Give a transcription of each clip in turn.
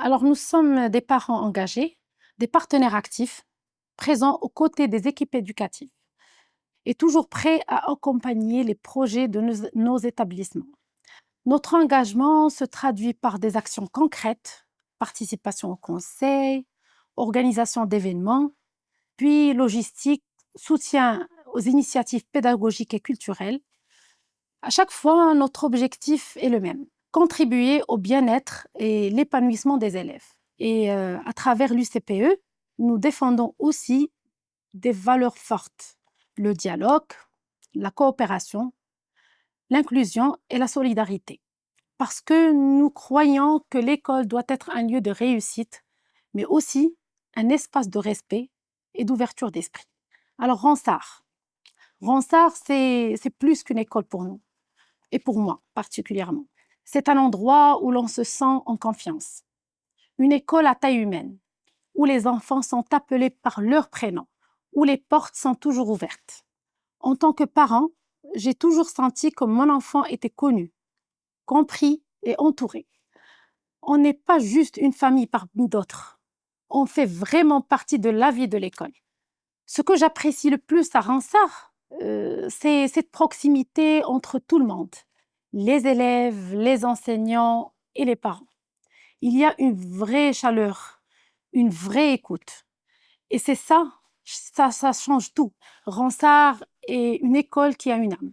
Alors, nous sommes des parents engagés, des partenaires actifs, présents aux côtés des équipes éducatives et toujours prêts à accompagner les projets de nos établissements. Notre engagement se traduit par des actions concrètes, participation au conseil, organisation d'événements, puis logistique, soutien aux initiatives pédagogiques et culturelles. À chaque fois, notre objectif est le même, contribuer au bien-être et l'épanouissement des élèves. Et à travers l'UCPE, nous défendons aussi des valeurs fortes, le dialogue, la coopération, l'inclusion et la solidarité. Parce que nous croyons que l'école doit être un lieu de réussite, mais aussi un espace de respect et d'ouverture d'esprit. Alors, Ronsard, c'est plus qu'une école pour nous, et pour moi particulièrement. C'est un endroit où l'on se sent en confiance. Une école à taille humaine, où les enfants sont appelés par leur prénom, où les portes sont toujours ouvertes. En tant que parent, j'ai toujours senti que mon enfant était connu, compris et entouré. On n'est pas juste une famille parmi d'autres. On fait vraiment partie de la vie de l'école. Ce que j'apprécie le plus à Ronsard, c'est cette proximité entre tout le monde, les élèves, les enseignants et les parents. Il y a une vraie chaleur, une vraie écoute. Et c'est ça change tout. Ronsard est une école qui a une âme.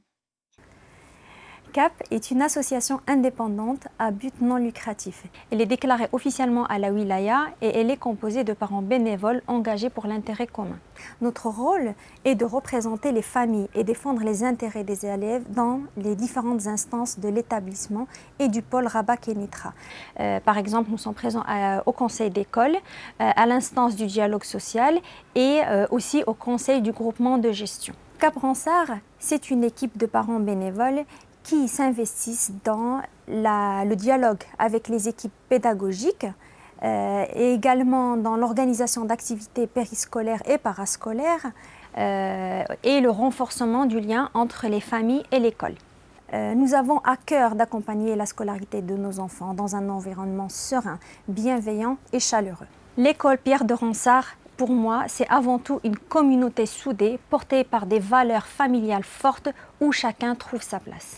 CAP est une association indépendante à but non lucratif. Elle est déclarée officiellement à la wilaya et elle est composée de parents bénévoles engagés pour l'intérêt commun. Notre rôle est de représenter les familles et défendre les intérêts des élèves dans les différentes instances de l'établissement et du pôle Rabat Kénitra. Par exemple, nous sommes présents au conseil d'école, à l'instance du dialogue social et aussi au conseil du groupement de gestion. CAP Ronsard, c'est une équipe de parents bénévoles qui s'investissent dans le dialogue avec les équipes pédagogiques et également dans l'organisation d'activités périscolaires et parascolaires et le renforcement du lien entre les familles et l'école. Nous avons à cœur d'accompagner la scolarité de nos enfants dans un environnement serein, bienveillant et chaleureux. L'école Pierre de Ronsard, pour moi, c'est avant tout une communauté soudée, portée par des valeurs familiales fortes où chacun trouve sa place.